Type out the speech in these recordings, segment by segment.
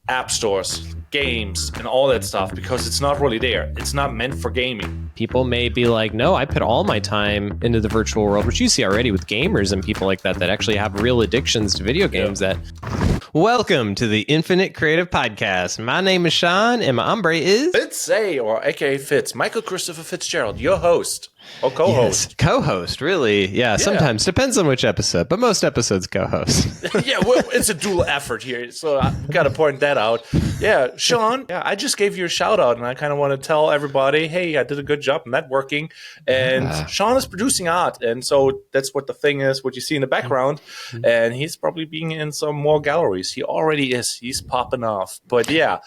app stores, games, and all that stuff because it's not really there. It's not meant for gaming. People may be like, no, I put all my time into the virtual world, which you see already with gamers and people like that actually have real addictions to video games. Welcome to the Infinite Creative Podcast. My name is Sean, and my hombre is... Fitz, or aka Fitz, Michael Christopher Fitzgerald, your host. Or co-host. Yes, co-host, really. Yeah, sometimes. Depends on which episode, but most episodes co-host. Yeah, well, it's a dual effort here, so I got to point that out. Yeah, Sean, I just gave you a shout-out, and I kind of want to tell everybody, hey, I did a good job networking, and Sean is producing art, and so that's what the thing is, what you see in the background, and he's probably being in some more galleries. He already is. He's popping off, but yeah.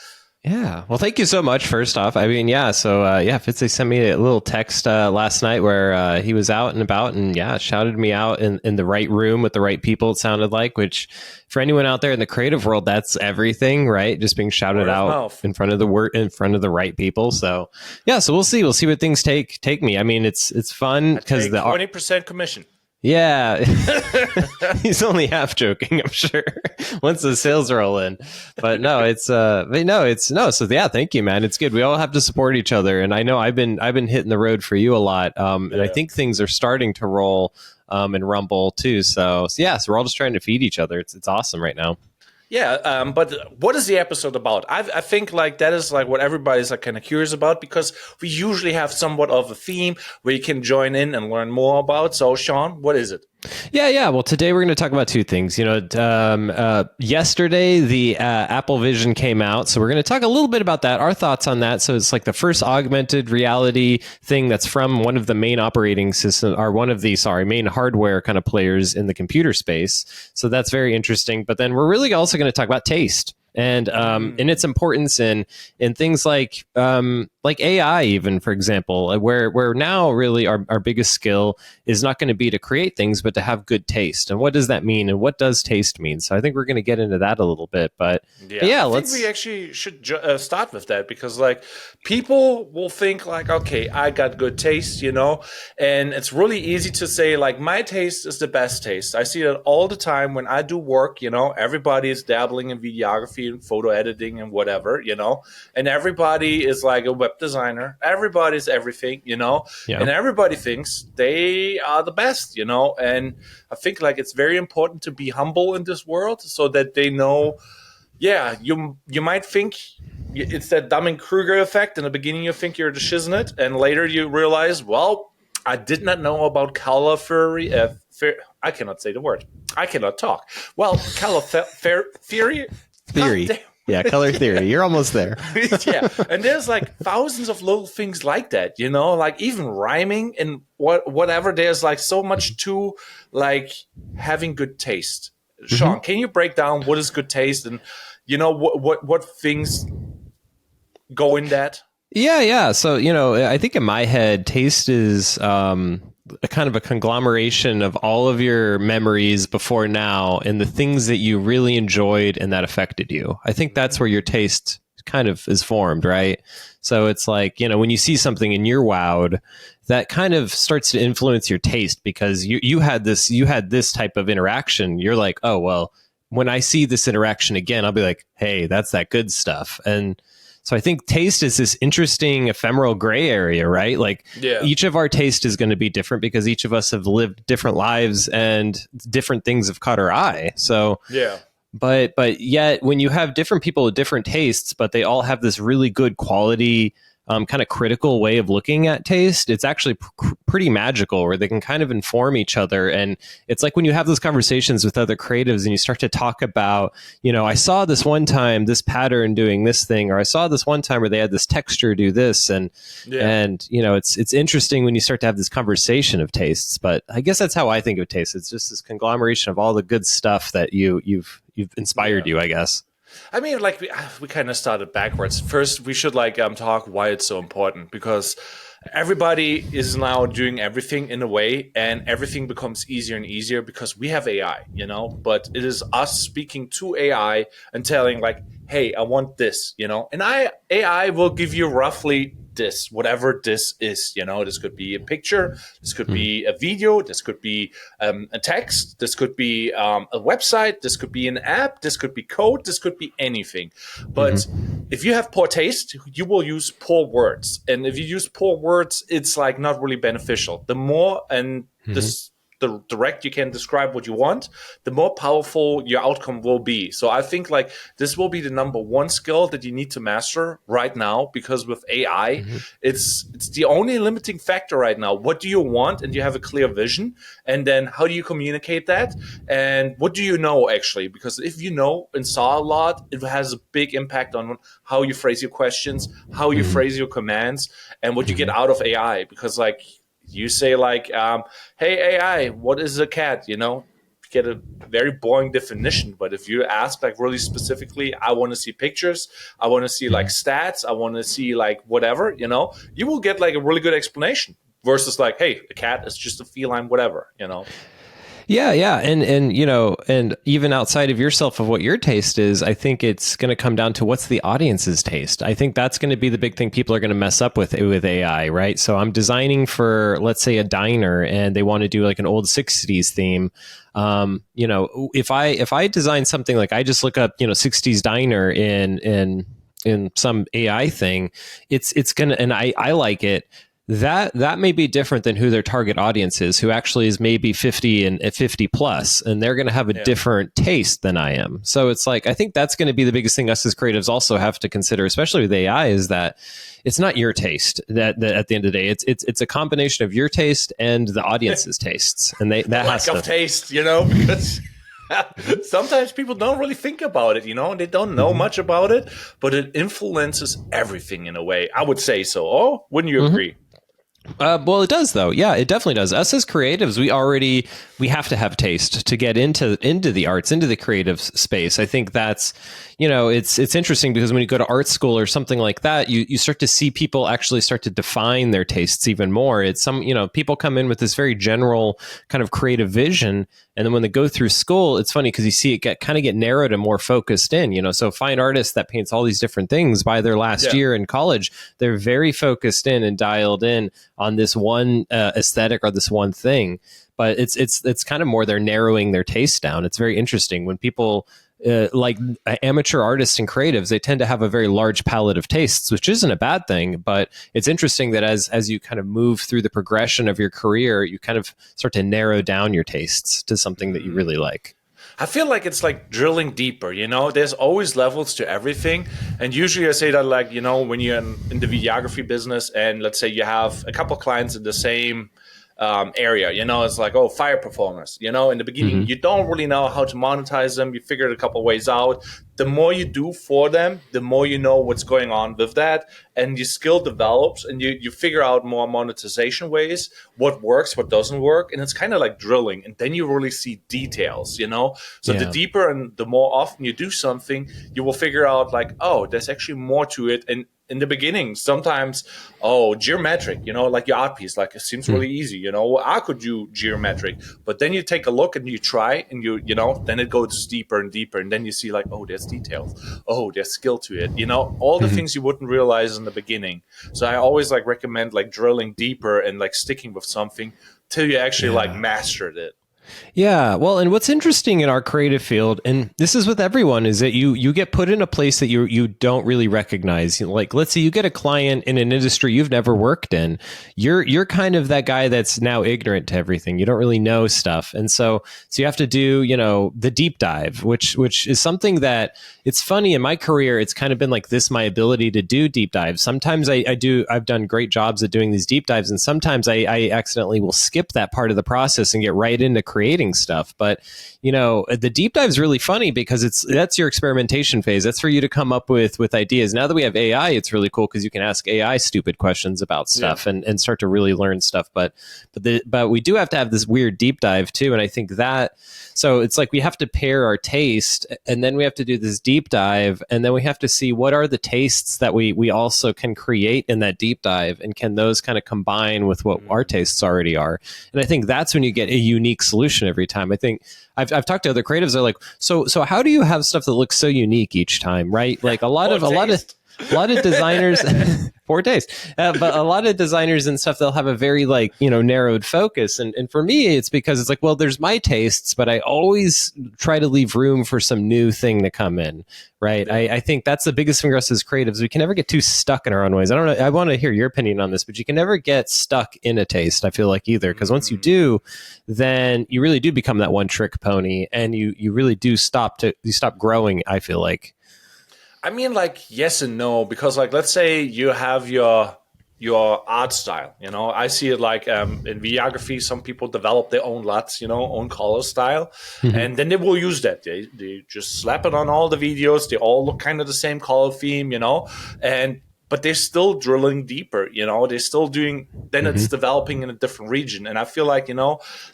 Yeah. Well, thank you so much, first off. I mean, yeah. So, Fitzy sent me a little text last night where he was out and about and, shouted me out in the right room with the right people, it sounded like, which for anyone out there in the creative world, that's everything, right? Just being shouted out in front of the right people. So, yeah. So we'll see. We'll see what things take me. I mean, it's fun because the 20% commission. Yeah, he's only half joking, I'm sure, once the sales roll in. But no, So yeah, thank you, man. It's good. We all have to support each other. And I know I've been hitting the road for you a lot. And I think things are starting to roll and rumble too. So we're all just trying to feed each other. It's awesome right now. Yeah, but what is the episode about? I think like that is like what everybody's like kind of curious about because we usually have somewhat of a theme where you can join in and learn more about. So, Sean, what is it? Yeah. Well, today we're going to talk about two things. Yesterday the Apple Vision came out, so we're going to talk a little bit about that, our thoughts on that. So it's like the first augmented reality thing that's from one of the main operating system, or one of the main hardware kind of players in the computer space. So that's very interesting. But then we're really also going to talk about taste and its importance in things like AI, even, for example, where now really our biggest skill is not going to be to create things, but to have good taste. And what does that mean? And what does taste mean? So I think we're going to get into that a little bit. But I think we actually should start with that because like people will think like, okay, I got good taste, and it's really easy to say like my taste is the best taste. I see that all the time when I do work, everybody is dabbling in videography and photo editing and whatever, and everybody is like a web designer. Everybody's everything, and everybody thinks they are the best, and I think like it's very important to be humble in this world so that they know, you might think it's that Dunning-Kruger effect. In the beginning, you think you're the shiznit, and later you realize, well, I did not know about color theory. I cannot say the word. I cannot talk. Well, color theory. Yeah, color theory. You're almost there. Yeah, and there's like thousands of little things like that, like even rhyming and whatever. There's like so much to like having good taste. Sean, can you break down what is good taste and what things go in that? Yeah. So I think in my head, taste is a kind of a conglomeration of all of your memories before now and the things that you really enjoyed and that affected you. I think that's where your taste kind of is formed, right? So it's like, when you see something and you're wowed, that kind of starts to influence your taste because you had this type of interaction. You're like, oh, well, when I see this interaction again, I'll be like, hey, that's that good stuff. And so I think taste is this interesting ephemeral gray area, right? Like each of our taste is going to be different because each of us have lived different lives and different things have caught our eye. So but yet when you have different people with different tastes, but they all have this really good quality kind of critical way of looking at taste, it's actually pretty magical where they can kind of inform each other. And it's like when you have those conversations with other creatives and you start to talk about, I saw this one time, this pattern doing this thing, or I saw this one time where they had this texture do this. And it's interesting when you start to have this conversation of tastes, but I guess that's how I think of taste. It's just this conglomeration of all the good stuff that you've inspired you, I guess. I mean, like we kind of started backwards. First, we should talk why it's so important because everybody is now doing everything in a way, and everything becomes easier and easier because we have AI, But it is us speaking to AI and telling like, "Hey, I want this," And AI will give you roughly this, whatever this is. This could be a picture, this could be a video, this could be a text, this could be a website, this could be an app, this could be code, this could be anything. But if you have poor taste, you will use poor words. And if you use poor words, it's like not really beneficial. The more and the direct you can describe what you want, the more powerful your outcome will be. So I think like this will be the number one skill that you need to master right now, because with AI, it's the only limiting factor right now. What do you want? And you have a clear vision. And then how do you communicate that? And what do you know actually? Because if you know and saw a lot, it has a big impact on how you phrase your questions, how you phrase your commands, and what you get out of AI. Because like, you say like, hey, AI, what is a cat? You get a very boring definition. But if you ask like really specifically, I want to see pictures, I want to see like stats, I want to see like whatever, you will get like a really good explanation versus like, hey, a cat is just a feline, whatever. Yeah, yeah. And and even outside of yourself of what your taste is, I think it's going to come down to what's the audience's taste. I think that's going to be the big thing people are going to mess up with AI, right? So I'm designing for, let's say, a diner, and they want to do like an old 60s theme. If I design something like, I just look up, 60s diner in some AI thing, it's gonna, and I like it. That may be different than who their target audience is, who actually is maybe 50 and 50 plus, and they're going to have a different taste than I am. So it's like, I think that's going to be the biggest thing us as creatives also have to consider, especially with AI, is that it's not your taste that at the end of the day, it's a combination of your taste and the audience's tastes, and that has lack of taste, because sometimes people don't really think about it, they don't know much about it, but it influences everything in a way. I would say so. Oh, wouldn't you agree? Well, it does, though. Yeah, it definitely does. Us as creatives, we have to have taste to get into the arts, into the creative space. I think that's, it's interesting because when you go to art school or something like that, you start to see people actually start to define their tastes even more. It's people come in with this very general kind of creative vision, and then when they go through school, it's funny because you see it get narrowed and more focused in. So fine artists that paints all these different things by their last year in college, they're very focused in and dialed in on this one aesthetic or this one thing. But it's kind of more they're narrowing their taste down. It's very interesting when people like amateur artists and creatives, they tend to have a very large palette of tastes, which isn't a bad thing. But it's interesting that as you kind of move through the progression of your career, you kind of start to narrow down your tastes to something that you really like. I feel like it's like drilling deeper, there's always levels to everything. And usually I say that like, when you're in the videography business and let's say you have a couple clients in the same area, it's like, oh, fire performers, in the beginning, you don't really know how to monetize them. You figure it a couple ways out. The more you do for them, the more you know what's going on with that, and your skill develops, and you figure out more monetization ways, what works, what doesn't work, and it's kind of like drilling, and then you really see details, So the deeper and the more often you do something, you will figure out like, oh, there's actually more to it, and in the beginning, sometimes, geometric, like your art piece, like it seems really easy, I could do geometric, but then you take a look and you try and then it goes deeper and deeper. And then you see like, oh, there's details. Oh, there's skill to it. All the things you wouldn't realize in the beginning. So I always like recommend like drilling deeper and like sticking with something till you actually like mastered it. Yeah, well, and what's interesting in our creative field, and this is with everyone, is that you get put in a place that you don't really recognize. Like, let's say you get a client in an industry you've never worked in. You're kind of that guy that's now ignorant to everything. You don't really know stuff, and so you have to do the deep dive, which is something that it's funny in my career. It's kind of been like this, my ability to do deep dives. Sometimes I've done great jobs at doing these deep dives, and sometimes I accidentally will skip that part of the process and get right into creating stuff. But the deep dive is really funny because that's your experimentation phase. That's for you to come up with ideas. Now that we have AI, it's really cool because you can ask AI stupid questions about stuff and start to really learn stuff. But we do have to have this weird deep dive too. And I think that, so it's like we have to pair our taste, and then we have to do this deep dive, and then we have to see what are the tastes that we also can create in that deep dive, and can those kind of combine with what our tastes already are. And I think that's when you get a unique solution every time. I think I've talked to other creatives. They're like, so how do you have stuff that looks so unique each time, right? Like a lot of A lot of designers, poor taste, but a lot of designers and stuff, they'll have a very like, narrowed focus. And for me, it's because it's like, well, there's my tastes, but I always try to leave room for some new thing to come in. Right. Yeah. I think that's the biggest thing for us as creatives. We can never get too stuck in our own ways. I don't know. I want to hear your opinion on this, but you can never get stuck in a taste, I feel like, either. Because once you do, then you really do become that one trick pony, and you really do stop growing, I feel like. I mean, like, yes and no, because like, let's say you have your art style. I see it like in videography. Some people develop their own LUTs, own color style, and then they will use that. They just slap it on all the videos. They all look kind of the same color theme, and but they're still drilling deeper. They're still doing. Then it's developing in a different region, and I feel like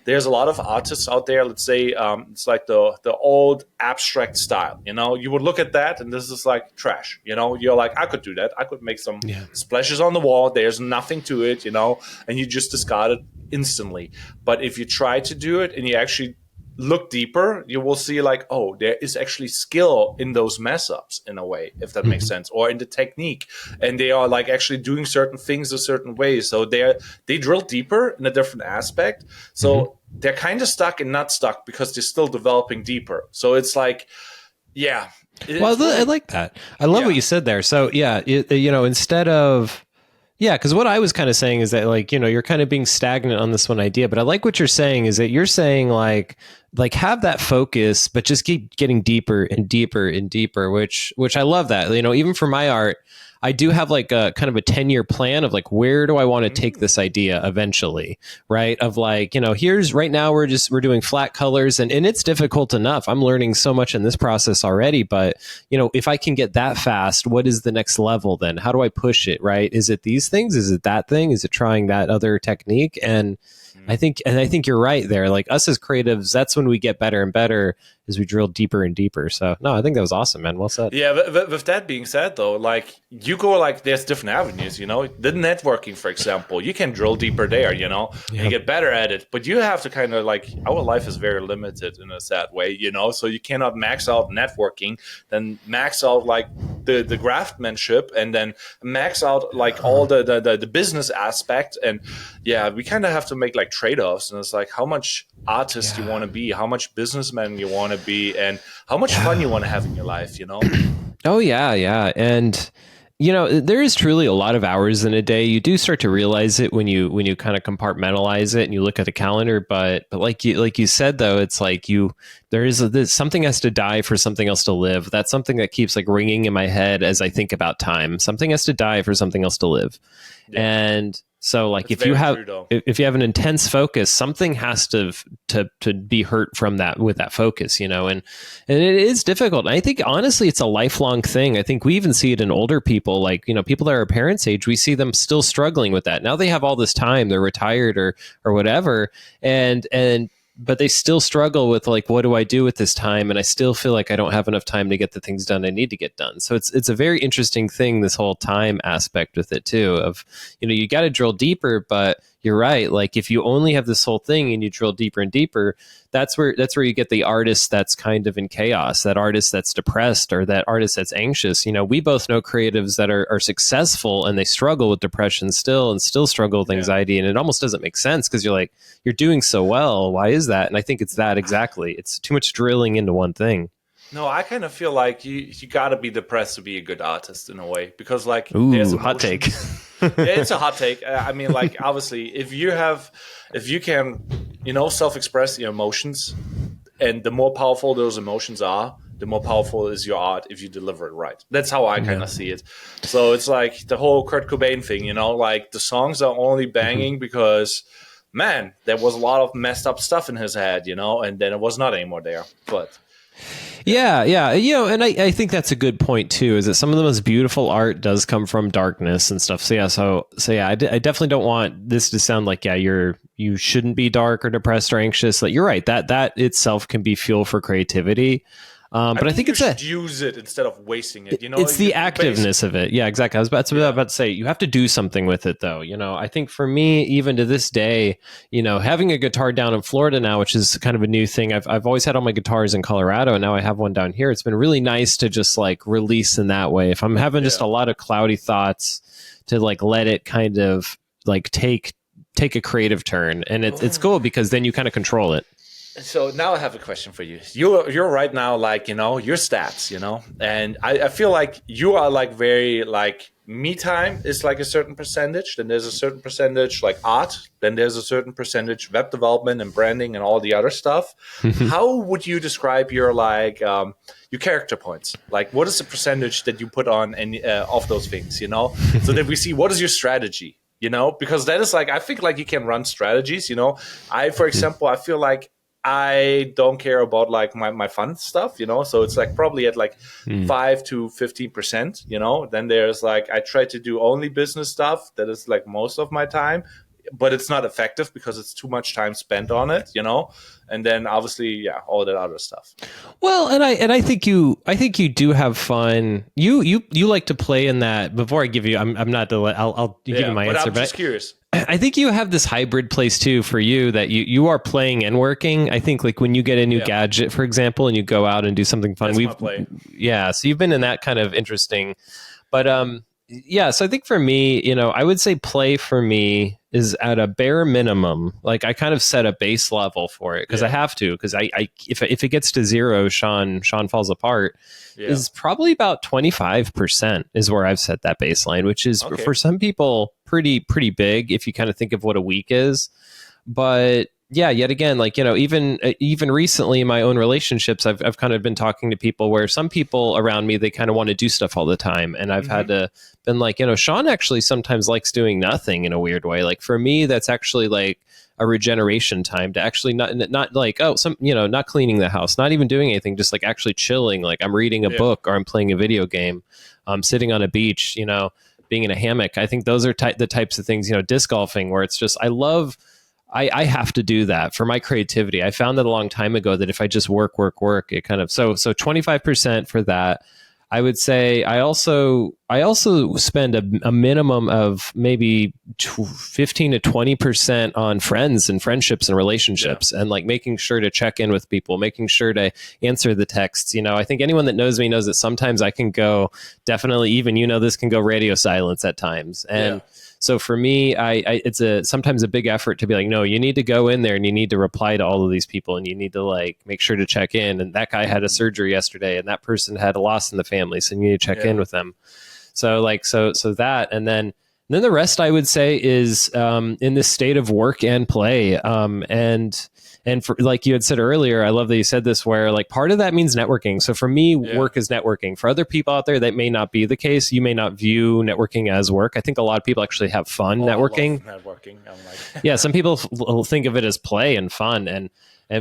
there's a lot of artists out there. Let's say it's like the old abstract style. You would look at that, and this is like trash. You're like, I could do that. I could make some splashes on the wall. There's nothing to it. And you just discard it instantly. But if you try to do it and you actually look deeper, you will see like, oh, there is actually skill in those mess ups in a way, if that makes sense, or in the technique. And they are like actually doing certain things a certain way. So they drill deeper in a different aspect. So they're kind of stuck and not stuck because they're still developing deeper. So it's like, yeah. Well, I like that. I love what you said there. So yeah, instead of, yeah, because what I was kind of saying is that like, you're kind of being stagnant on this one idea, but I like what you're saying is that you're saying like have that focus, but just keep getting deeper and deeper and deeper, which I love that. Even for my art, I do have like a kind of a 10-year plan of like, where do I want to take this idea eventually? Right. Of like, here's right now we're doing flat colors and it's difficult enough. I'm learning so much in this process already, but if I can get that fast, what is the next level then? How do I push it? Right. Is it these things? Is it that thing? Is it trying that other technique? And I think you're right there. Like us as creatives, that's when we get better and better as we drill deeper and deeper. So no, I think that was awesome, man. Well said. Yeah. With that being said, though, like you go like there's different avenues. The networking, for example, you can drill deeper there. And get better at it. But you have to kind of like our life is very limited in a sad way. So you cannot max out networking, then max out like the craftsmanship, and then max out like all the business aspect. And yeah, we kind of have to make like trade-offs, and it's like how much artist you want to be, how much businessman you want to be, and how much fun you want to have in your life. Oh yeah, and there is truly a lot of hours in a day. You do start to realize it when you kind of compartmentalize it and you look at the calendar. But like you said though, it's like something has to die for something else to live. That's something that keeps like ringing in my head as I think about time. Something has to die for something else to live, and so like if you have an intense focus, something has to be hurt from that with that focus, and it is difficult. And I think honestly, it's a lifelong thing. I think we even see it in older people, like, people that are our parents' age, we see them still struggling with that. Now they have all this time, they're retired or whatever. But they still struggle with like, what do I do with this time? And I still feel like I don't have enough time to get the things done I need to get done. So it's a very interesting thing, this whole time aspect with it too, of, you got to drill deeper, but you're right. Like if you only have this whole thing and you drill deeper and deeper, that's where you get the artist that's kind of in chaos, that artist that's depressed, or that artist that's anxious. We both know creatives that are successful and they struggle with depression still and still struggle with anxiety. And it almost doesn't make sense because you're like, you're doing so well. Why is that? And I think it's that exactly. It's too much drilling into one thing. No, I kind of feel like you got to be depressed to be a good artist in a way, because like there's hot take. Yeah, it's a hot take. I mean, like obviously, if you can, self-express your emotions, and the more powerful those emotions are, the more powerful is your art if you deliver it right. That's how I kind of see it. So it's like the whole Kurt Cobain thing, like the songs are only banging because, man, there was a lot of messed up stuff in his head, and then it was not anymore there. But yeah. And I think that's a good point too, is that some of the most beautiful art does come from darkness and stuff. So yeah, I definitely don't want this to sound like, you shouldn't be dark or depressed or anxious. Like you're right, that itself can be fuel for creativity. I But I think think you should use it instead of wasting it. it's the You base. activeness of it. Yeah, exactly. I was about to say you have to do something with it, though. I think for me, even to this day, having a guitar down in Florida now, which is kind of a new thing. I've always had all my guitars in Colorado, and now I have one down here. It's been really nice to just like release in that way. If I'm having just Yeah. a lot of cloudy thoughts, to like let it kind of like take a creative turn, and it's cool because then you kind of control it. So now I have a question for you. You're right now like your stats, and I feel like you are like very like me time is like a certain percentage. Then there's a certain percentage like art. Then there's a certain percentage web development and branding and all the other stuff. How would you describe your like your character points? Like what is the percentage that you put on any of those things? So that we see what is your strategy. Because that is like I think like you can run strategies. For example, I feel like I don't care about like my fun stuff, so it's like probably at like 5 to 15%, then there's like I try to do only business stuff that is like most of my time, but it's not effective because it's too much time spent on it, and then obviously all that other stuff. Well, and I think you do have fun. You like to play in that. Before I give you, I'm not. I'll give you my but answer. I'm just curious. I think you have this hybrid place too for you that you are playing and working. I think like when you get a new gadget, for example, and you go out and do something fun. That's my play. Yeah. So you've been in that kind of interesting, but yeah. So I think for me, I would say play for me is at a bare minimum. Like I kind of set a base level for it because I have to. Because I if it gets to zero, Sean falls apart. Is probably about 25% is where I've set that baseline, which is for some people pretty big if you kind of think of what a week is. But yeah, yet again, like even recently in my own relationships, I've kind of been talking to people where some people around me they kind of want to do stuff all the time, and I've had to been like, Sean actually sometimes likes doing nothing in a weird way. Like for me, that's actually like a regeneration time to actually not like not cleaning the house, not even doing anything, just like actually chilling. Like I'm reading a book or I'm playing a video game, I'm sitting on a beach, being in a hammock. I think those are the types of things, disc golfing, where it's just I have to do that for my creativity. I found that a long time ago that if I just work, it kind of so 25% for that. I would say I also spend a minimum of maybe 15 to 20% on friends and friendships and relationships, and like making sure to check in with people, making sure to answer the texts. I think anyone that knows me knows that sometimes I can go definitely even this can go radio silence at times, and so for me, it's sometimes a big effort to be like, no, you need to go in there and you need to reply to all of these people and you need to like make sure to check in. And that guy had a surgery yesterday and that person had a loss in the family, so you need to check in with them. So like so that, and then the rest I would say is in this state of work and play, and for, like you had said earlier, I love that you said this, where like part of that means networking. So for me, work is networking. For other people out there, that may not be the case. You may not view networking as work. I think a lot of people actually have fun networking. I love networking. I'm like, yeah, some people think of it as play and fun, and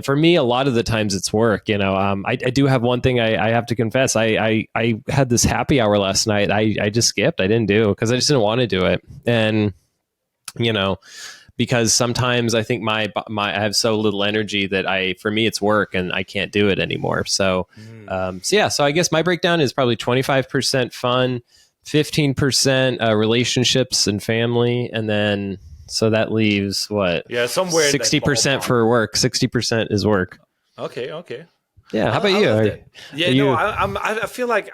for me, a lot of the times it's work. I do have one thing I have to confess. I had this happy hour last night. I just skipped. I didn't do it because I just didn't want to do it, and because sometimes I think my I have so little energy that for me it's work and I can't do it anymore. So so I guess my breakdown is probably 25% fun, 15% relationships and family, and then so that leaves what? Somewhere 60% for work. 60% is work. Okay. Yeah. How about you? I feel like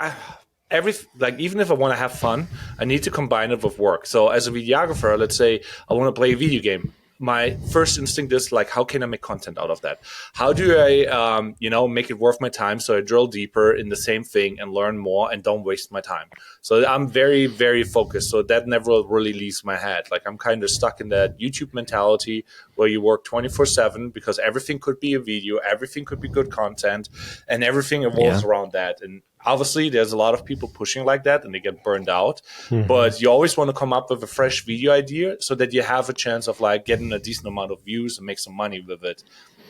even if I want to have fun, I need to combine it with work. So as a videographer, let's say I want to play a video game. My first instinct is like, how can I make content out of that? How do I, make it worth my time? So I drill deeper in the same thing and learn more and don't waste my time. So I'm very, very focused. So that never really leaves my head. Like I'm kind of stuck in that YouTube mentality where you work 24/7 because everything could be a video, everything could be good content, and everything evolves around that. And obviously, there's a lot of people pushing like that and they get burned out. But you always want to come up with a fresh video idea so that you have a chance of like getting a decent amount of views and make some money with it.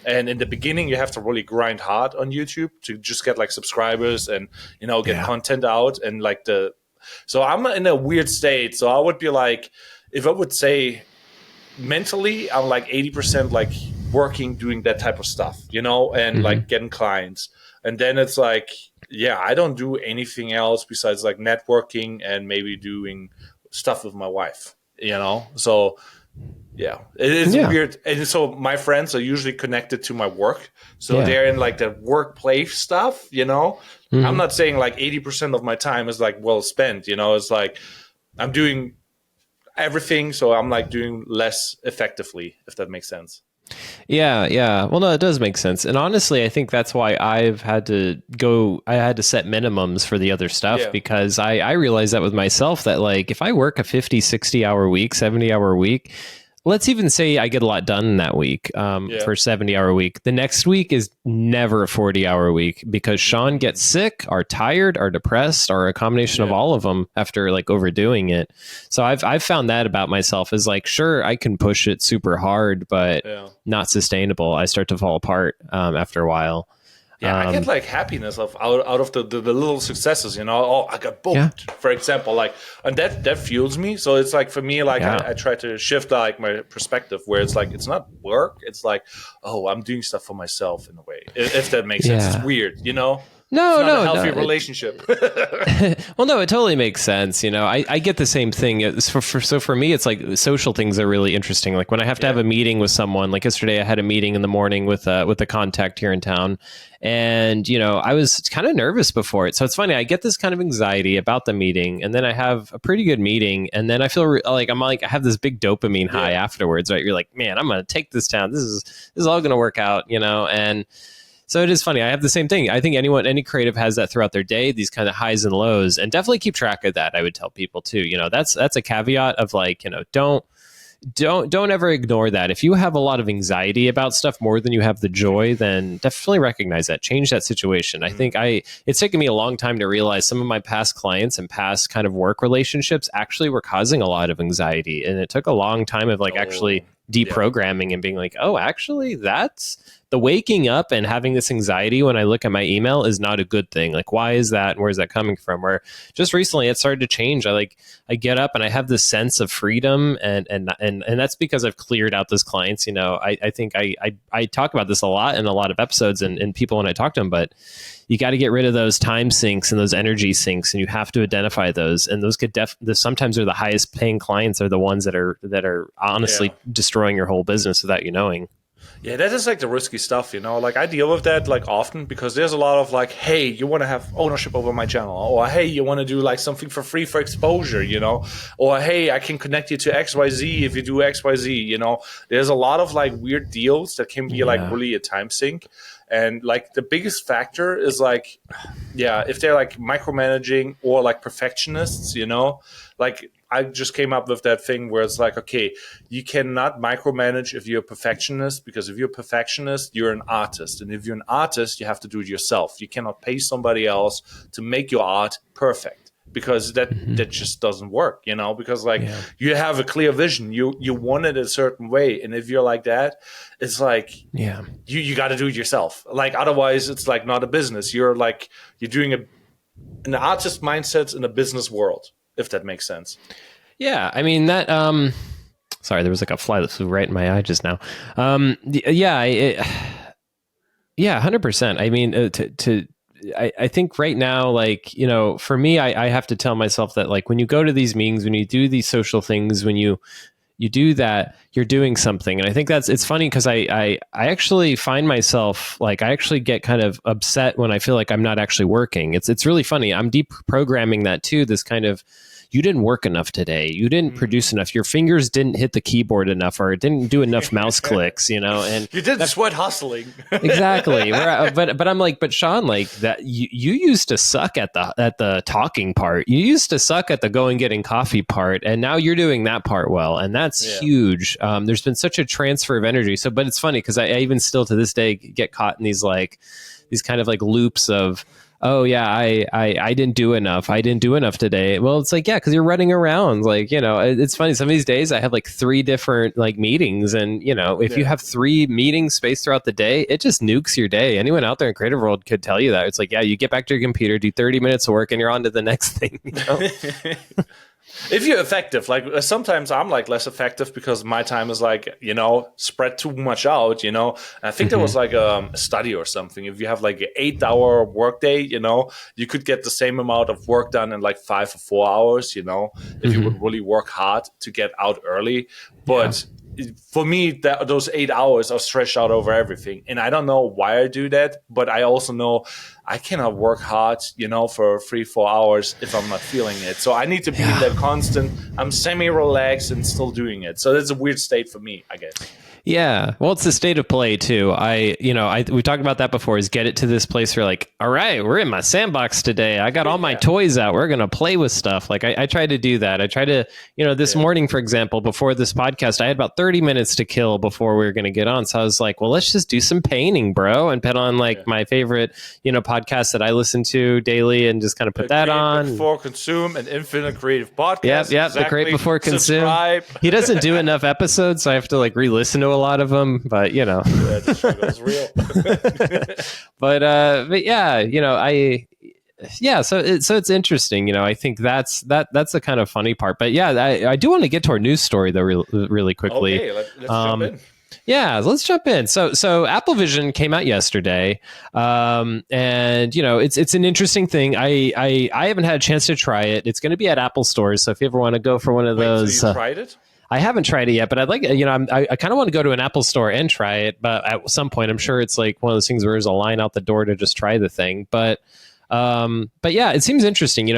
And in the beginning, you have to really grind hard on YouTube to just get like subscribers and, get content out. And like so I'm in a weird state. So I would be like, if I would say mentally, I'm like 80% like working, doing that type of stuff, and like getting clients. And then it's like, yeah, I don't do anything else besides like networking and maybe doing stuff with my wife, So yeah, it is Yeah. weird. And so my friends are usually connected to my work. So Yeah. they're in like the workplace stuff. I'm Mhm. not saying like 80% of my time is like well spent, It's like I'm doing everything. So I'm like doing less effectively, if that makes sense. Yeah, yeah. Well, no, it does make sense. And honestly, I think that's why I had to set minimums for the other stuff Yeah. because I realized that with myself that like if I work a 50, 60-hour week, 70-hour week, let's even say I get a lot done in that week Yeah. for 70-hour week. The next week is never a 40-hour week because Sean gets sick, are tired, are depressed, or a combination of Yeah. all of them after like overdoing it. So I've found that about myself is like, sure, I can push it super hard, but Yeah. not sustainable. I start to fall apart after a while. Yeah, I get like happiness of out of the little successes. Oh, I got Yeah, booked, for example, like, and that fuels me. So it's like for me, like yeah. I try to shift like my perspective, where it's like it's not work. It's like, oh, I'm doing stuff for myself in a way, if that makes sense. It's Yeah. weird. It's No, not a no, healthy no. relationship. Well, no, it totally makes sense. I get the same thing. So for me, it's like social things are really interesting. Like when I have to have Yeah. a meeting with someone, like yesterday, I had a meeting in the morning with a contact here in town. And, I was kind of nervous before it. So it's funny. I get this kind of anxiety about the meeting and then I have a pretty good meeting. And then I feel like I have this big dopamine high Yeah. afterwards, right? You're like, man, I'm going to take this down. This is all going to work out, and so it is funny. I have the same thing. I think any creative has that throughout their day, these kind of highs and lows, and definitely keep track of that. I would tell people too. That's a caveat of like, don't ever ignore that. If you have a lot of anxiety about stuff more than you have the joy, then definitely recognize that. Change that situation. I think it's taken me a long time to realize some of my past clients and past kind of work relationships actually were causing a lot of anxiety, and it took a long time of like actually Oh, yeah. deprogramming and being like, oh, actually, that's the waking up and having this anxiety when I look at my email is not a good thing. Like, why is that? And where's that coming from? Where just recently it started to change. I get up and I have this sense of freedom, and that's because I've cleared out those clients. I think I talk about this a lot in a lot of episodes and people when I talk to them, but you got to get rid of those time sinks and those energy sinks, and you have to identify those. And those sometimes are the highest paying clients are the ones that are honestly Yeah. destroying your whole business without you knowing. Yeah, that is like the risky stuff. Like I deal with that like often because there's a lot of like, hey, you want to have ownership over my channel, or hey, you want to do like something for free for exposure, or hey, I can connect you to XYZ if you do XYZ. There's a lot of like weird deals that can be like Yeah. really a time sink. And like the biggest factor is like, yeah, if they're like micromanaging or like perfectionists, like I just came up with that thing where it's like, okay, you cannot micromanage if you're a perfectionist, because if you're a perfectionist, you're an artist. And if you're an artist, you have to do it yourself. You cannot pay somebody else to make your art perfect, because that just doesn't work, because like Yeah. you have a clear vision. You want it a certain way. And if you're like that, it's like Yeah. you got to do it yourself. Like otherwise it's like not a business. You're doing an artist mindset in a business world, if that makes sense. Yeah. I mean that. Sorry, there was like a fly that flew right in my eye just now. Yeah. Yeah. 100%. I mean, I think right now, like, for me, I have to tell myself that like when you go to these meetings, when you do these social things, when you do that, you're doing something. And I think it's funny because I actually find myself like I actually get kind of upset when I feel like I'm not actually working. It's really funny. I'm deprogramming that too. This kind of, you didn't work enough today. You didn't produce enough. Your fingers didn't hit the keyboard enough, or it didn't do enough mouse clicks, and You did sweat hustling. exactly. But I'm like, but Sean, like that you used to suck at the talking part. You used to suck at the going getting coffee part, and now you're doing that part well, and that's Yeah. huge. There's been such a transfer of energy. So, but it's funny because I even still to this day get caught in these kind of like loops of, oh yeah, I didn't do enough. I didn't do enough today. Well, it's like, yeah, because you're running around. Like, it's funny. Some of these days I have like 3 different like meetings, and if you Yeah. have 3 meetings spaced throughout the day, it just nukes your day. Anyone out there in creative world could tell you that. It's like, yeah, you get back to your computer, do 30 minutes of work, and you're on to the next thing. If you're effective, like sometimes I'm like less effective because my time is like, spread too much out, and I think there was like a study or something. If you have like an 8 hour workday, you could get the same amount of work done in like 5 or 4 hours, if you would really work hard to get out early. Yeah. But for me, those 8 hours are stretched out over everything. And I don't know why I do that, but I also know I cannot work hard, for 3, 4 hours if I'm not feeling it. So I need to be in that constant, I'm semi-relaxed and still doing it. So that's a weird state for me, I guess. Yeah. Well, it's the state of play too. We talked about that before, is get it to this place where like, all right, we're in my sandbox today. I got all my toys out. We're going to play with stuff. Like I try to do that. I try to, this morning, for example, before this podcast, I had about 30 minutes to kill before we were going to get on. So I was like, well, let's just do some painting, bro. And put on like my favorite, podcast that I listen to daily and just kind of put that on. Before Consume, an Infinite Creative Podcast. Yep. Exactly. The Create Before Consume. Subscribe. He doesn't do enough episodes, so I have to like re-listen to a lot of them, but Yeah, the struggle's real. but so it's interesting. I think that's the kind of funny part. But yeah, I do want to get to our news story though, really quickly. Okay, let's jump in. Yeah, let's jump in. So Apple Vision came out yesterday, and it's an interesting thing. I haven't had a chance to try it. It's going to be at Apple stores, so if you ever want to go for one of those, so you tried it? I haven't tried it yet, but I'd like, I kind of want to go to an Apple store and try it. But at some point, I'm sure it's like one of those things where there's a line out the door to just try the thing. But yeah, it seems interesting.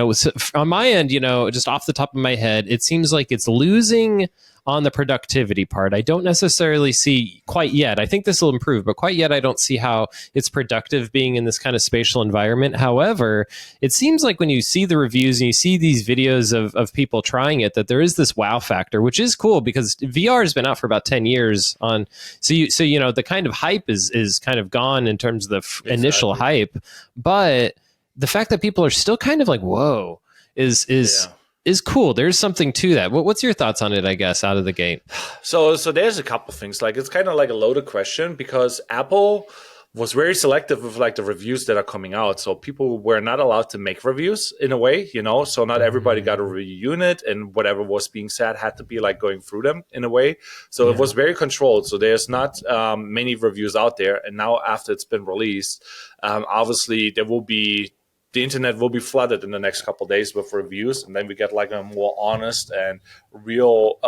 On my end, just off the top of my head, it seems like it's losing on the productivity part. I don't necessarily see quite yet. I think this will improve, but quite yet I don't see how it's productive being in this kind of spatial environment. However, it seems like when you see the reviews and you see these videos of people trying it, that there is this wow factor, which is cool because VR has been out for about 10 years on. So the kind of hype is kind of gone in terms of the initial hype, but the fact that people are still kind of like, whoa, is cool. There's something to that. What's your thoughts on it, I guess, out of the gate? So there's a couple things. Like, it's kind of like a loaded question because Apple was very selective with like the reviews that are coming out. So people were not allowed to make reviews in a way, so not everybody got a review unit, and whatever was being said had to be like going through them in a way. So it was very controlled. So there's not many reviews out there. And now after it's been released, obviously the internet will be flooded in the next couple of days with reviews, and then we get like a more honest and real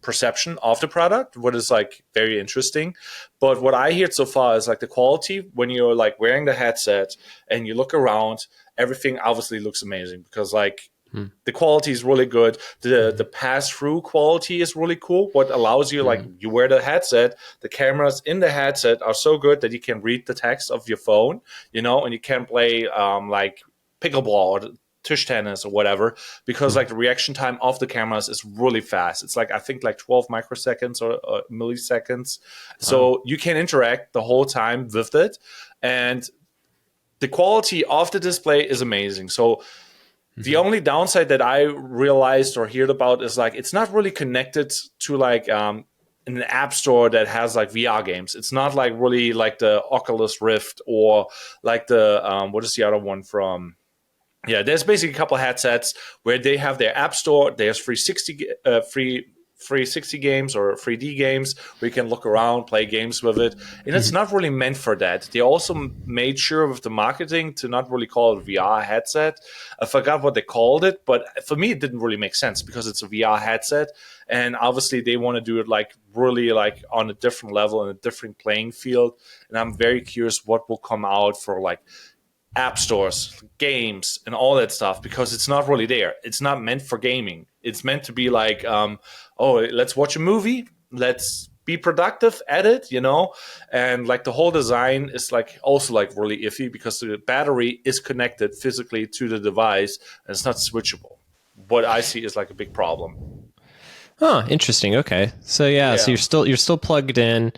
perception of the product, what is like very interesting. But what I heard so far is like the quality when you're like wearing the headset and you look around, everything obviously looks amazing because like the quality is really good. The pass-through quality is really cool. What allows you, like, you wear the headset, the cameras in the headset are so good that you can read the text of your phone, and you can play like pickleball or tush tennis or whatever, because like the reaction time of the cameras is really fast. It's like, I think like 12 microseconds or milliseconds. So you can interact the whole time with it. And the quality of the display is amazing. So the only downside that I realized or heard about is like it's not really connected to like an app store that has like VR games. It's not like really like the Oculus Rift or like the what is the other one from? Yeah, there's basically a couple of headsets where they have their app store. There's 360 games or 3D games where you can look around, play games with it. And it's not really meant for that. They also made sure with the marketing to not really call it a VR headset. I forgot what they called it, but for me, it didn't really make sense because it's a VR headset. And obviously they want to do it like really like on a different level and a different playing field. And I'm very curious what will come out for like app stores, games, and all that stuff, because it's not really there. It's not meant for gaming. It's meant to be like, let's watch a movie, let's be productive at it, and like the whole design is like also like really iffy because the battery is connected physically to the device and it's not switchable. What I see is like a big problem. Huh, interesting. Okay. So so you're still plugged in.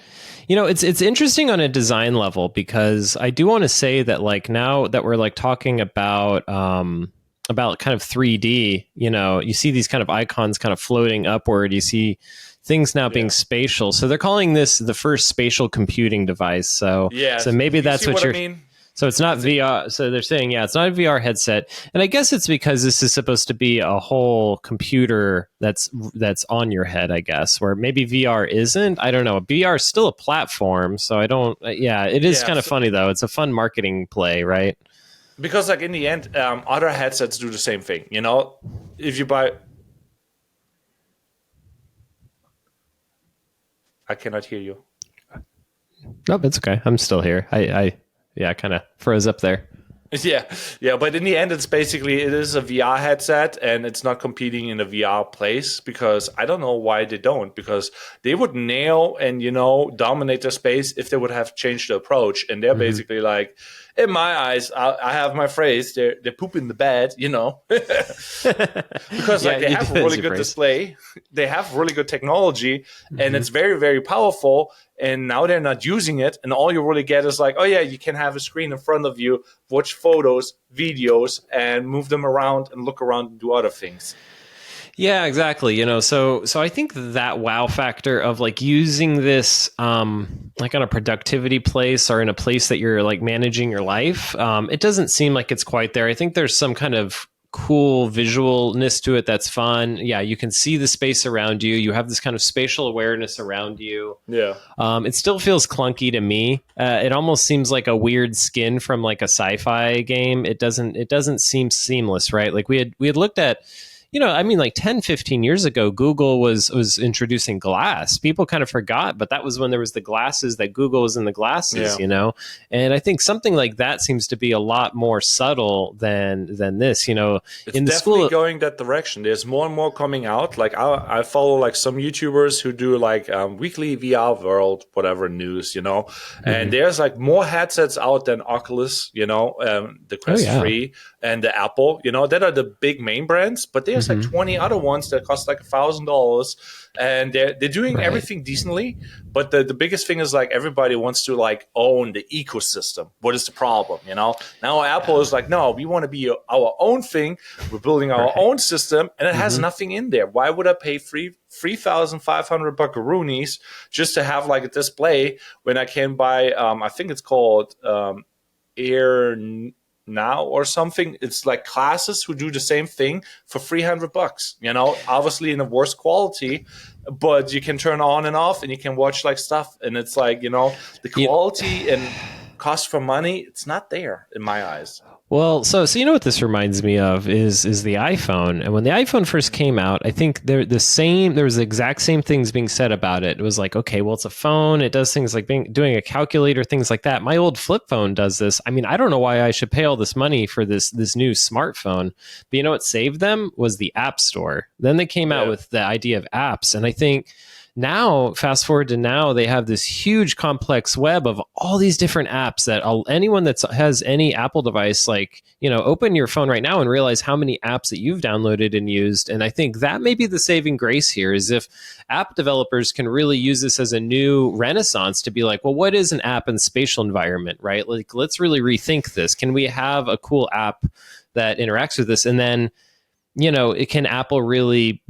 It's interesting on a design level because I do want to say that like now that we're like talking about kind of 3D, you see these kind of icons kind of floating upward. You see things now being spatial. So they're calling this the first spatial computing device. So maybe that's what you're. So it's not VR. So they're saying, yeah, it's not a VR headset, and I guess it's because this is supposed to be a whole computer that's on your head. I guess where maybe VR isn't. I don't know. VR is still a platform, so I don't. Yeah, it is Yeah, kind of funny though. It's a fun marketing play, right? because like in the end, other headsets do the same thing. You know, if you buy, I cannot hear you. Nope, it's okay. I'm still here. I yeah, I kind of froze up there. Yeah, yeah, but in the end, it's basically it is a VR headset, and it's not competing in a VR place because I don't know why they don't, because they would nail and dominate the space if they would have changed the approach, and they're Mm-hmm. basically like, in my eyes, I have my phrase, they're pooping the bed, because Yeah, like they you have a do, as really you good phrase. display, they have really good technology, and Mm-hmm. it's very very powerful, and now they're not using it, and all you really get is like, oh yeah, you can have a screen in front of you, watch photos, videos, and move them around and look around and do other things. Yeah, exactly. So I think that wow factor of like using this like on a productivity place or in a place that you're like managing your life, it doesn't seem like it's quite there. I think there's some kind of cool visualness to it that's fun. Yeah, you can see the space around you. You have this kind of spatial awareness around you. Yeah. It still feels clunky to me. It almost seems like a weird skin from like a sci-fi game. It doesn't seem seamless, right? Like we had looked at, I mean, like 10, 15 years ago, Google was introducing glass. People kind of forgot, but that was when there was the glasses that Google was in the glasses, Yeah. And I think something like that seems to be a lot more subtle than this, It's in the definitely school. going that direction. There's more and more coming out. Like I follow like some YouTubers who do like weekly VR World, whatever news, and Mhm. there's like more headsets out than Oculus, the Oh Quest yeah. 3 and the Apple, that are the big main brands. But there's like Mhm. 20 other ones that cost like $1,000, and they're doing Right. everything decently. But the biggest thing is like everybody wants to like own the ecosystem. What is the problem? Now Apple is like, no, we want to be our own thing. We're building our Right. own system, and it has Mhm. nothing in there. Why would I pay 3,500 buckaroonies just to have like a display when I can buy? I think it's called Air Now or something. It's like classes who do the same thing for 300 bucks. Obviously in a worse quality, but you can turn on and off, and you can watch like stuff, and it's like the You, quality and cost for money. It's not there in my eyes. Well, so you know what this reminds me of is the iPhone. And when the iPhone first came out, I think there was the exact same things being said about it. It was like, okay, well, it's a phone. It does things like doing a calculator, things like that. My old flip phone does this. I mean, I don't know why I should pay all this money for this new smartphone. But what saved them was the App Store. Then they came out Yeah. with the idea of apps, and I think now, fast forward to now, they have this huge complex web of all these different apps that anyone that has any Apple device, like, open your phone right now and realize how many apps that you've downloaded and used. And I think that may be the saving grace here, is if app developers can really use this as a new renaissance to be like, well, what is an app in spatial environment, right? Like, let's really rethink this. Can we have a cool app that interacts with this? And then, it can Apple really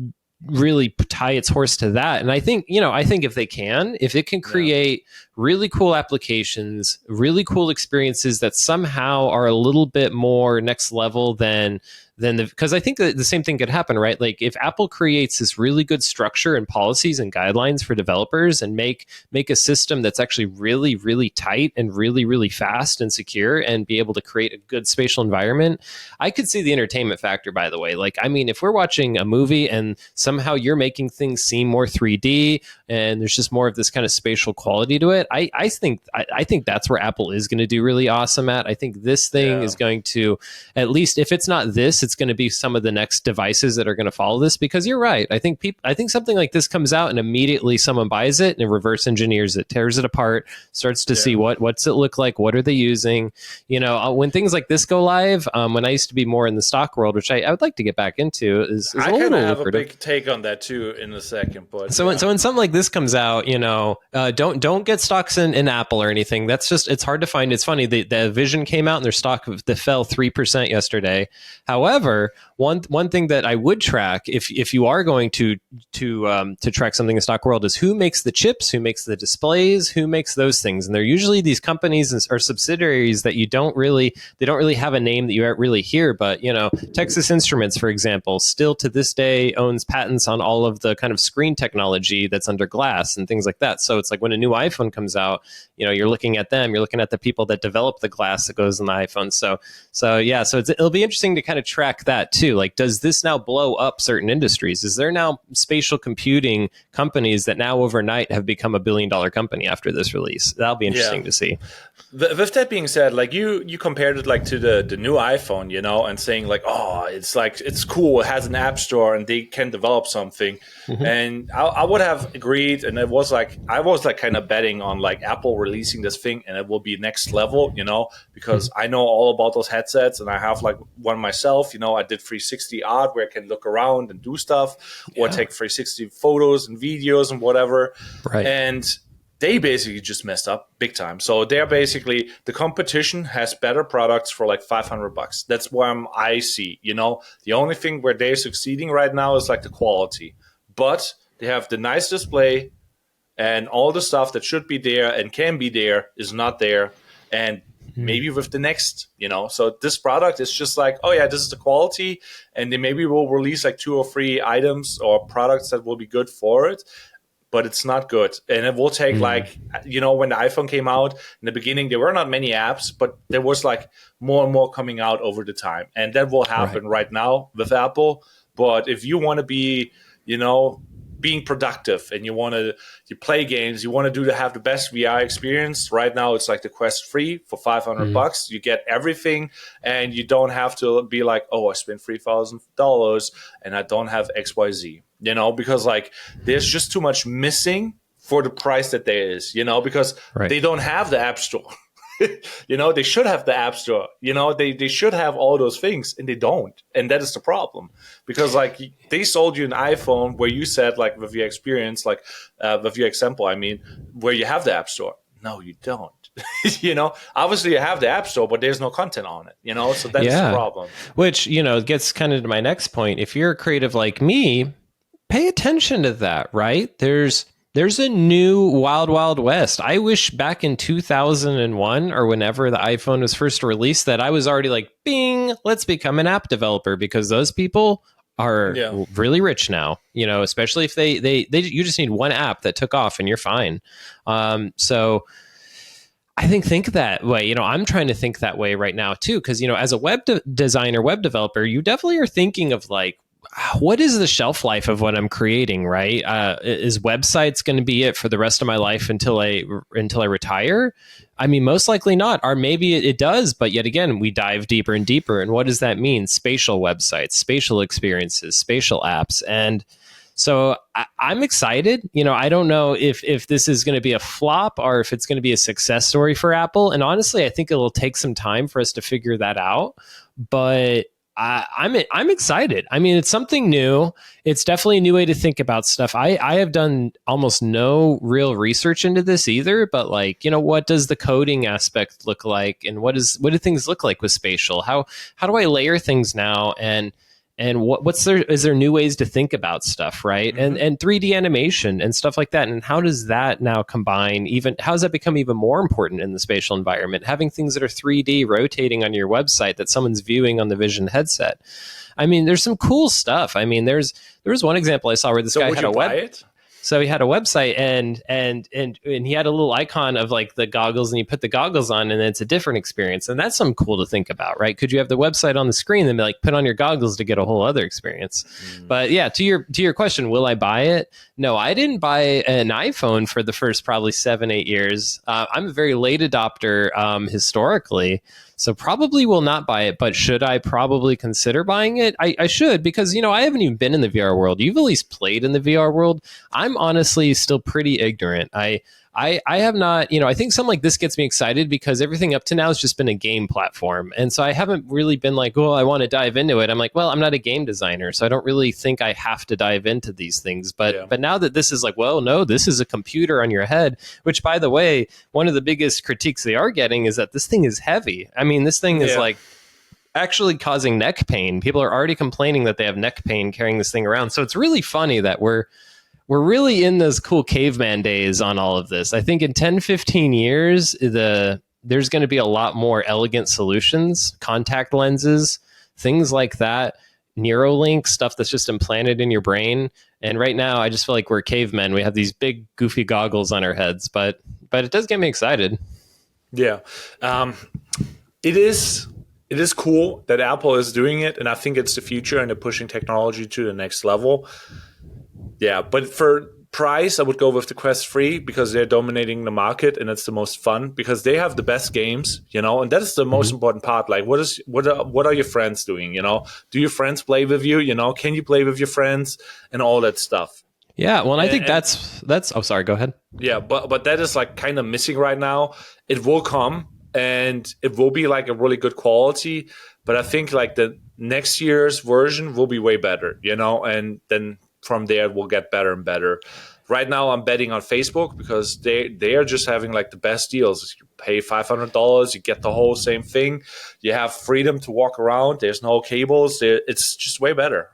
tie its horse to that. And I think if it can Yeah. create really cool applications, really cool experiences that somehow are a little bit more next level than because I think that the same thing could happen, right? Like if Apple creates this really good structure and policies and guidelines for developers and make a system that's actually really, really tight and really, really fast and secure and be able to create a good spatial environment, I could see the entertainment factor, by the way. Like, I mean, if we're watching a movie and somehow you're making things seem more 3D and there's just more of this kind of spatial quality to it, I think that's where Apple is going to do really awesome at. I think this thing Yeah. is going to, at least if it's not this, it's going to be some of the next devices that are going to follow this, because you're right. I think something like this comes out and immediately someone buys it and reverse engineers it, tears it apart, starts to see what's it look like, what are they using. When things like this go live, when I used to be more in the stock world, which I would like to get back into, is I a kind little of have lucrative. a big take on that too in a second, but So when something like this comes out, don't get stocks in Apple or anything. That's just, it's hard to find. It's funny, the Vision came out and their stock that fell 3% yesterday. However, one thing that I would track if you are going to track something in stock world is who makes the chips, who makes the displays, who makes those things, and they're usually these companies or subsidiaries that they don't really have a name that you really hear. But Texas Instruments, for example, still to this day owns patents on all of the kind of screen technology that's under glass and things like that. So it's like when a new iPhone comes out, you're looking at them, you're looking at the people that develop the glass that goes in the iPhone. So it'll be interesting to kind of track that too. Like, does this now blow up certain industries? Is there now spatial computing companies that now overnight have become $1 billion company after this release? That'll be interesting to see. With that being said, like you compared it like to the new iPhone, and saying like, oh, it's cool, it has an app store and they can develop something. Mm-hmm. And I would have agreed, and I was like kind of betting on like Apple releasing this thing and it will be next level, because I know all about those headsets and I have like one myself. I did 360 art where I can look around and do stuff, or take 360 photos and videos and whatever. Right. And they basically just messed up big time. So they're basically, the competition has better products for like $500. That's where I see, the only thing where they're succeeding right now is like the quality, but they have the nice display and all the stuff that should be there and can be there is not there. And maybe with the next, so this product is just like, oh yeah, this is the quality. And they maybe will release like 2 or 3 items or products that will be good for it. But it's not good. And it will take like, when the iPhone came out in the beginning, there were not many apps, but there was like more and more coming out over the time. And that will happen right now with Apple. But if you want to be, being productive and you play games, you want to have the best VR experience. Right now, it's like the Quest 3 for $500. You get everything, and you don't have to be like, oh, I spent $3,000 and I don't have XYZ. Because like there's just too much missing for the price that there is. Because they don't have the App Store. They should have the App Store. They should have all those things, and they don't. And that is the problem. Because like they sold you an iPhone where you said like with your experience, like with your example, where you have the App Store. No, you don't. Obviously you have the App Store, but there's no content on it. So that's the problem. Which gets kind of to my next point. If you're a creative like me, pay attention to that. Right? There's a new wild, wild west. I wish back in 2001 or whenever the iPhone was first released that I was already like, bing, let's become an app developer, because those people are really rich now, especially if they you just need one app that took off and you're fine. So I think that way. I'm trying to think that way right now too, because, as a web designer, web developer, you definitely are thinking of like, what is the shelf life of what I'm creating, right? Is websites going to be it for the rest of my life until I retire? Most likely not. Or maybe it does, but yet again, we dive deeper and deeper. And what does that mean? Spatial websites, spatial experiences, spatial apps. And so I'm excited. I don't know if this is going to be a flop or if it's going to be a success story for Apple. And honestly, I think it'll take some time for us to figure that out. But I'm excited. It's something new. It's definitely a new way to think about stuff. I have done almost no real research into this either, but like, what does the coding aspect look like? And what do things look like with spatial? How do I layer things now? And is there new ways to think about stuff, right? Mm-hmm. And 3D animation and stuff like that. And how does that now combine? How does that become even more important in the spatial environment? Having things that are 3D rotating on your website that someone's viewing on the Vision headset. There's some cool stuff. There was one example I saw where this guy had a web. So he had a website and he had a little icon of like the goggles, and you put the goggles on and it's a different experience. And that's something cool to think about, right? Could you have the website on the screen and like put on your goggles to get a whole other experience? But yeah, to your question, will I buy it? No, I didn't buy an iPhone for the first probably 7-8 years. I'm a very late adopter historically. So probably will not buy it, but should I probably consider buying it? I should, because, I haven't even been in the VR world. You've at least played in the VR world. I'm honestly still pretty ignorant. I have not, I think something like this gets me excited because everything up to now has just been a game platform. And so I haven't really been like, oh, I want to dive into it. I'm like, well, I'm not a game designer, so I don't really think I have to dive into these things. But now that this is like, well, no, this is a computer on your head, which, by the way, one of the biggest critiques they are getting is that this thing is heavy. This thing is like, actually causing neck pain. People are already complaining that they have neck pain carrying this thing around. So it's really funny that we're really in those cool caveman days on all of this. I think in 10, 15 years, there's going to be a lot more elegant solutions, contact lenses, things like that, Neuralink, stuff that's just implanted in your brain. And right now, I just feel like we're cavemen. We have these big, goofy goggles on our heads, but it does get me excited. Yeah. Um, it is cool that Apple is doing it, and I think it's the future and they're pushing technology to the next level. Yeah, but for price, I would go with the Quest 3 because they're dominating the market and it's the most fun because they have the best games, and that is the most important part. Like, what are your friends doing? Do your friends play with you? Can you play with your friends and all that stuff? Yeah, well, and I think And that's. Oh, sorry. Go ahead. yeah, but that is like kind of missing right now. It will come and it will be like a really good quality, but I think like the next year's version will be way better, and then from there it will get better and better. Right now I'm betting on Facebook because they are just having like the best deals. You pay $500, you get the whole same thing. You have freedom to walk around. There's no cables. It's just way better.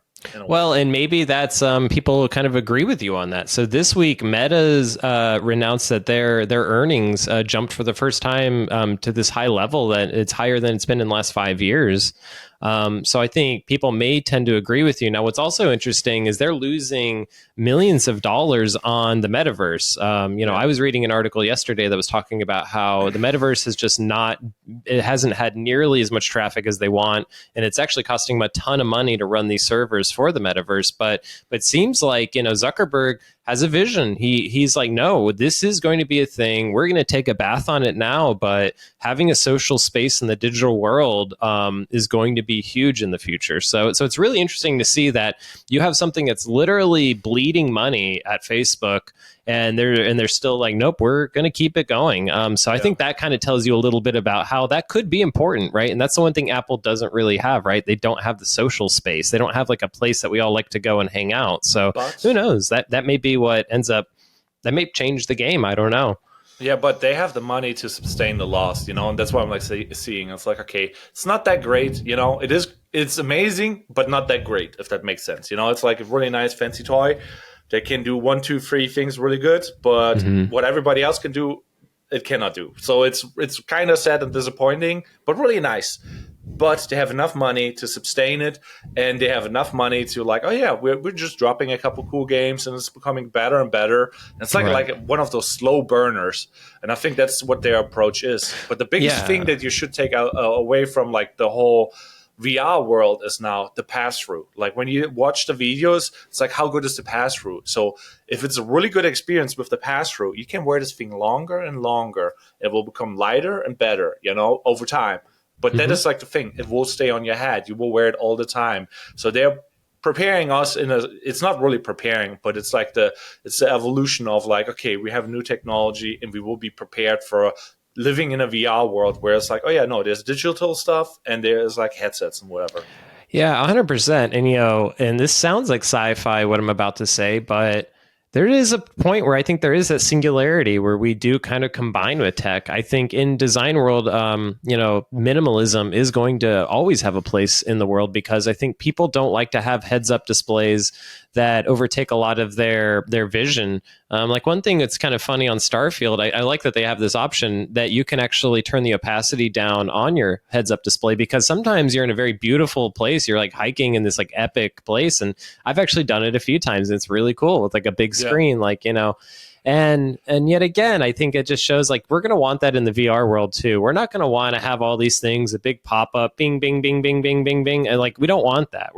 Well, and maybe that's people kind of agree with you on that. So this week, Meta's announced that their earnings jumped for the first time to this high level that it's higher than it's been in the last 5 years. So I think people may tend to agree with you. Now, what's also interesting is they're losing millions of dollars on the metaverse. I was reading an article yesterday that was talking about how the metaverse has just it hasn't had nearly as much traffic as they want, and it's actually costing them a ton of money to run these servers for the metaverse. But it seems like Zuckerberg has a vision. He's like, no, this is going to be a thing. We're going to take a bath on it now, but having a social space in the digital world is going to be huge in the future. So it's really interesting to see that you have something that's literally bleeding money at Facebook, and they're still like, nope, we're going to keep it going. So I think that kind of tells you a little bit about how that could be important, right? And that's the one thing Apple doesn't really have, right? They don't have the social space. They don't have like a place that we all like to go and hang out. So who knows? That may be what ends up. That may change the game. I don't know. Yeah, but they have the money to sustain the loss, and that's why I'm like seeing. It's like, okay, it's not that great, it's amazing, but not that great, if that makes sense. It's like a really nice fancy toy. They can do 1, 2, 3 things really good, but what everybody else can do, it cannot do. So it's kind of sad and disappointing, but really nice. But they have enough money to sustain it, and they have enough money to like, oh yeah, we're just dropping a couple cool games, and it's becoming better and better. And it's like one of those slow burners, and I think that's what their approach is. But the biggest thing that you should take away from like the whole VR world is now the pass-through. Like when you watch the videos, it's like, how good is the pass-through? So if it's a really good experience with the pass-through, you can wear this thing longer and longer. It will become lighter and better, over time. But that is like the thing. It will stay on your head. You will wear it all the time. So they're preparing us it's not really preparing, but it's like it's the evolution of like, okay, we have new technology and we will be prepared for living in a VR world where it's like, oh yeah, no, there's digital stuff and there's like headsets and whatever. Yeah, 100%. And this sounds like sci-fi, what I'm about to say, but there is a point where I think there is that singularity where we do kind of combine with tech. I think in design world, minimalism is going to always have a place in the world because I think people don't like to have heads-up displays that overtake a lot of their vision. Like one thing that's kind of funny on Starfield, I like that they have this option that you can actually turn the opacity down on your heads-up display because sometimes you're in a very beautiful place. You're like hiking in this like epic place, and I've actually done it a few times. And it's really cool with like a big screen, and yet again, I think it just shows like we're going to want that in the VR world too. We're not going to want to have all these things, a big pop up, bing, bing, bing, bing, bing, bing, bing, and like we don't want that.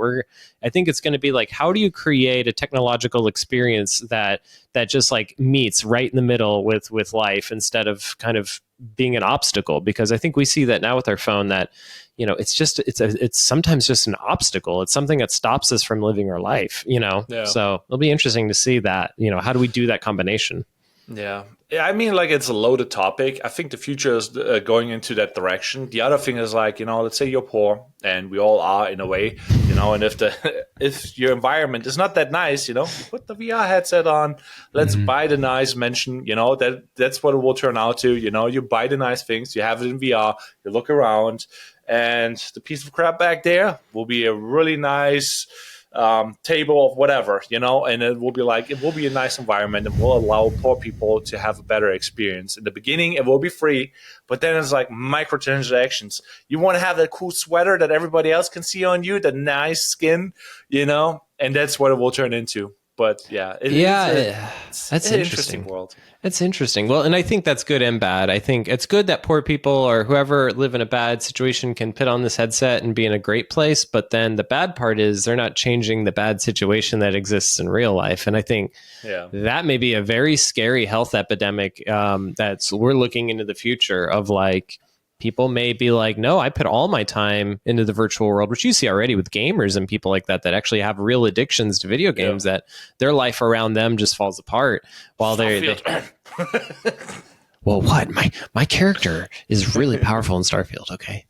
I think it's going to be like, how do you create a technological experience that just like meets right in the middle with life instead of kind of being an obstacle? Because I think we see that now with our phone that it's sometimes just an obstacle. It's something that stops us from living our life, So it'll be interesting to see that, how do we do that combination? Yeah. I mean, like it's a loaded topic. I think the future is going into that direction. The other thing is like, let's say you're poor and we all are in a way, and if your environment is not that nice, you put the VR headset on, let's buy the nice mansion, that's what it will turn out to, you buy the nice things, you have it in VR, you look around, and the piece of crap back there will be a really nice table of whatever, and it will be a nice environment and will allow poor people to have a better experience. In the beginning, it will be free, but then it's like microtransactions. You want to have that cool sweater that everybody else can see on you, the nice skin, and that's what it will turn into. But yeah, it's that's an interesting. interesting world. That's interesting. Well, and I think that's good and bad. I think it's good that poor people or whoever live in a bad situation can put on this headset and be in a great place. But then the bad part is they're not changing the bad situation that exists in real life. And I think that may be a very scary health epidemic we're looking into the future of like, people may be like, no, I put all my time into the virtual world, which you see already with gamers and people like that actually have real addictions to video games that their life around them just falls apart while they well, what? My character is really powerful in Starfield, okay?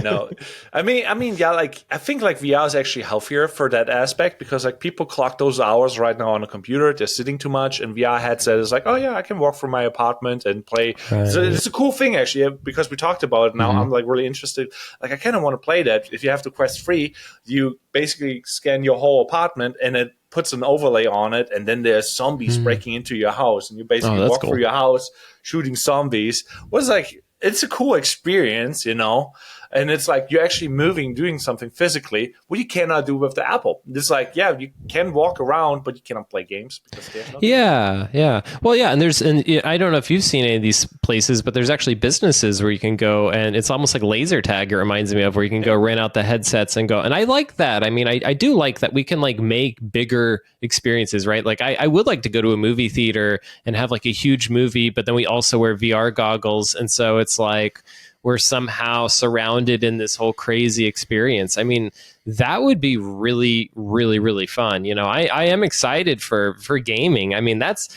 No. I mean, yeah, like I think like VR is actually healthier for that aspect because like people clock those hours right now on a computer. They're sitting too much, and VR headset is like, oh yeah, I can walk from my apartment and play. Right. So it's a cool thing actually because we talked about it. Now I'm like really interested. Like I kind of want to play that. If you have the Quest free, you basically scan your whole apartment and it puts an overlay on it, and then there's zombies breaking into your house, and you basically walk through your house shooting zombies. It's a cool experience, and it's like you're actually moving, doing something physically, what you cannot do with the Apple. It's like, yeah, you can walk around, but you cannot play games because there's nothing. Yeah. Well, yeah, and I don't know if you've seen any of these places, but there's actually businesses where you can go, and it's almost like laser tag. It reminds me of where you can go rent out the headsets and go. And I like that. I mean, I do like that we can like make bigger experiences, right? Like I would like to go to a movie theater and have like a huge movie, but then we also wear VR goggles, and so it's like we're somehow surrounded in this whole crazy experience. I mean, that would be really, really, really fun. I am excited for gaming. I mean, that's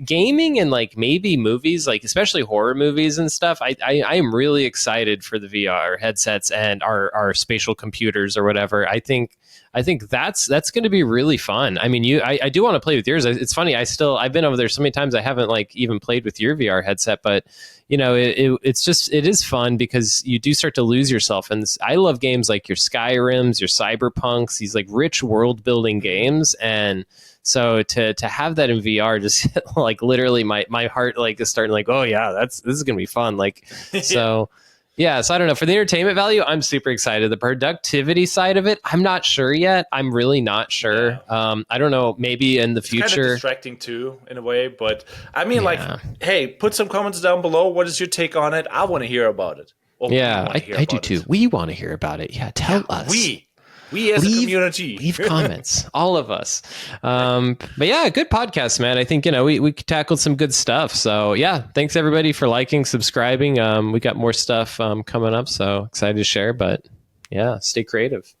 gaming and like maybe movies, like especially horror movies and stuff. I am really excited for the VR headsets and our spatial computers or whatever. I think that's going to be really fun. I mean, I do want to play with yours. It's funny. I've been over there so many times. I haven't like even played with your VR headset, but it is fun because you do start to lose yourself. And I love games like your Skyrims, your Cyberpunks, these like rich world building games. And so to have that in VR, just like literally my heart like is starting like, oh yeah, this is going to be fun. Like, so. Yeah, so I don't know. For the entertainment value, I'm super excited. The productivity side of it, I'm not sure yet. I'm really not sure. Yeah. I don't know. Maybe in the future. It's kind of distracting too, in a way. But I mean, like, hey, put some comments down below. What is your take on it? I want to hear about it. I do too. We want to hear about it. Yeah, tell us. We as a community. Leave comments, all of us. But yeah, good podcast, man. I think, we tackled some good stuff. So yeah, thanks everybody for liking, subscribing. We got more stuff coming up, so excited to share. But yeah, stay creative.